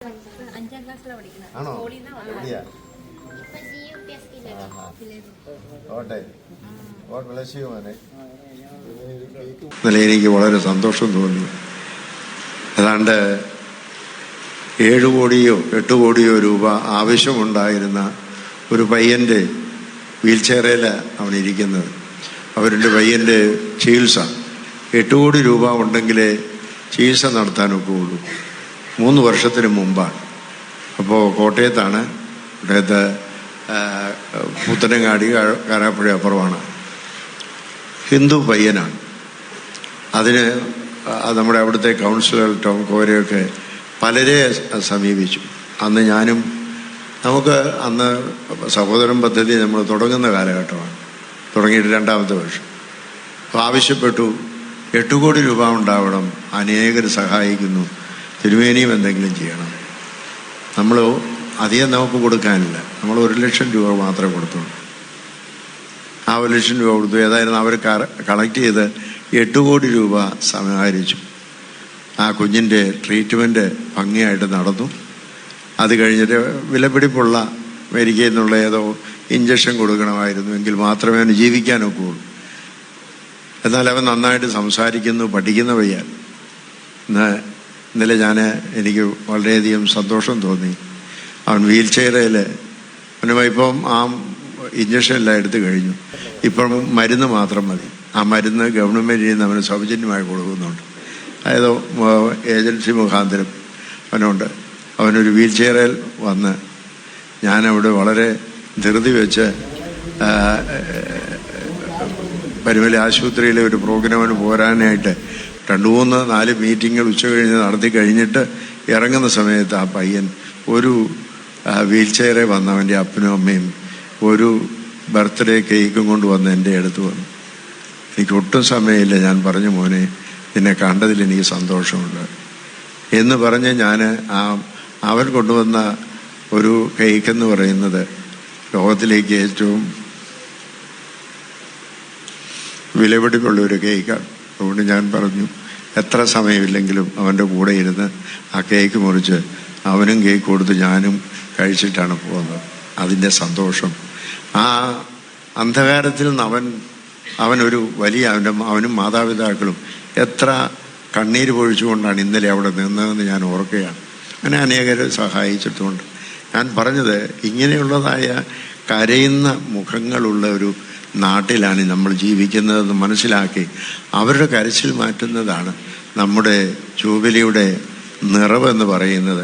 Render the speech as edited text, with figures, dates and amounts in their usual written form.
ആണോ? ഇന്നലെ എനിക്ക് വളരെ സന്തോഷം തോന്നി. ഏതാണ്ട് 7 കോടിയോ 8 കോടിയോ രൂപ ആവശ്യമുണ്ടായിരുന്ന ഒരു പയ്യൻ്റെ വീൽ ചെയറിൽ അവനിരിക്കുന്നത്. അവരുടെ പയ്യൻ്റെ ചികിത്സ 8 കോടി രൂപ ഉണ്ടെങ്കിലേ ചികിത്സ നടത്താനൊക്കെ ഉള്ളൂ. 3 വർഷത്തിന് മുമ്പാണ്. അപ്പോൾ കോട്ടയത്താണ്. കോട്ടയത്ത് പുത്തനങ്ങാടി കാരാപ്പുഴ അപ്പുറമാണ്. ഹിന്ദു പയ്യനാണ്. അതിന് നമ്മുടെ അവിടുത്തെ കൗൺസിലർ ടോം കോരയൊക്കെ പലരെ സമീപിച്ചു. അന്ന് ഞാനും നമുക്ക് അന്ന് സഹോദരൻ പദ്ധതി നമ്മൾ തുടങ്ങുന്ന കാലഘട്ടമാണ്. തുടങ്ങിയിട്ട് 2ാമത്തെ വർഷം. അപ്പോൾ ആവശ്യപ്പെട്ടു 8 കോടി രൂപ ഉണ്ടാവണം, അനേകർ സഹായിക്കുന്നു, തിരുമേനിയും എന്തെങ്കിലും ചെയ്യണം. നമ്മൾ അധികം നമുക്ക് കൊടുക്കാനില്ല. നമ്മൾ 1 ലക്ഷം രൂപ മാത്രമേ കൊടുത്തുള്ളൂ. ആ 1 ലക്ഷം രൂപ കൊടുത്തു. ഏതായാലും അവർ കളക്ട് ചെയ്ത് 8 കോടി രൂപ സമാഹരിച്ചു. ആ കുഞ്ഞിൻ്റെ ട്രീറ്റ്മെൻറ്റ് ഭംഗിയായിട്ട് നടന്നു. അത് കഴിഞ്ഞിട്ട് വിലപിടിപ്പുള്ള അമേരിക്കയിൽ നിന്നുള്ള ഏതോ ഇഞ്ചക്ഷൻ കൊടുക്കണമായിരുന്നു, എങ്കിൽ മാത്രമേ അവന് ജീവിക്കാനൊക്കെ ഉള്ളൂ. എന്നാൽ അവൻ നന്നായിട്ട് സംസാരിക്കുന്നു, പഠിക്കുന്ന പയ്യൻ. ഇന്നലെ എനിക്ക് വളരെയധികം സന്തോഷം തോന്നി. അവൻ വീൽ ചെയറിൽ ഇപ്പം ആ ഇഞ്ചക്ഷൻ എല്ലാം എടുത്തു കഴിഞ്ഞു. ഇപ്പം മരുന്ന് മാത്രം മതി. ആ മരുന്ന് ഗവൺമെൻറ്റിൽ നിന്ന് അവന് സൗജന്യമായി കൊടുക്കുന്നുണ്ട്. അതായത് ഏജൻസി മുഖാന്തരം അവനുണ്ട്. അവനൊരു വീൽ ചെയറിൽ വന്ന് ഞാനവിടെ വളരെ ധൃതി വെച്ച് പരുമല ആശുപത്രിയിലെ ഒരു പ്രോഗ്രാമിന് പോരാനായിട്ട് 2-3-4 മീറ്റിങ്ങുകൾ ഉച്ച കഴിഞ്ഞ് നടത്തി കഴിഞ്ഞിട്ട് ഇറങ്ങുന്ന സമയത്ത് ആ പയ്യൻ ഒരു വീൽ ചെയറിൽ വന്ന് അവൻ്റെ അപ്പനും അമ്മയും ഒരു ബർത്ത്ഡേ കേക്കും കൊണ്ട് വന്ന് എൻ്റെ അടുത്ത് വന്നു. എനിക്ക് ഒട്ടും സമയമില്ല. ഞാൻ പറഞ്ഞു, മോനെ, നിന്നെ കണ്ടതിൽ എനിക്ക് സന്തോഷമുണ്ട് എന്ന് പറഞ്ഞ് ഞാൻ അവൻ കൊണ്ടുവന്ന ഒരു കേക്കെന്ന് പറയുന്നത് ലോകത്തിലേക്ക് ഏറ്റവും വിലപിടിപ്പുള്ള ഒരു കേക്കാണ്. അതുകൊണ്ട് ഞാൻ പറഞ്ഞു, എത്ര സമയമില്ലെങ്കിലും അവൻ്റെ കൂടെ ഇരുന്ന് ആ കേക്ക് മുറിച്ച് അവനും കേക്ക് കൊടുത്ത് ഞാനും കഴിച്ചിട്ടാണ് പോകുന്നത്. അതിൻ്റെ സന്തോഷം, ആ അന്ധകാരത്തിൽ നിന്ന് അവനൊരു വലിയ അവനും മാതാപിതാക്കളും എത്ര കണ്ണീര് പൊഴിച്ചുകൊണ്ടാണ് ഇന്നലെ അവിടെ നിന്നതെന്ന് ഞാൻ ഓർക്കുകയാണ്. അങ്ങനെ അനേകരെ സഹായിച്ചിട്ടുമുണ്ട്. ഞാൻ പറഞ്ഞത്, ഇങ്ങനെയുള്ളതായ കരയുന്ന മുഖങ്ങളുള്ള ഒരു നാട്ടിലാണ് നമ്മൾ ജീവിക്കുന്നതെന്ന് മനസ്സിലാക്കി അവരുടെ കരച്ചിൽ മാറ്റുന്നതാണ് നമ്മുടെ ജൂബിലിയുടെ നിറവെന്ന് പറയുന്നത്.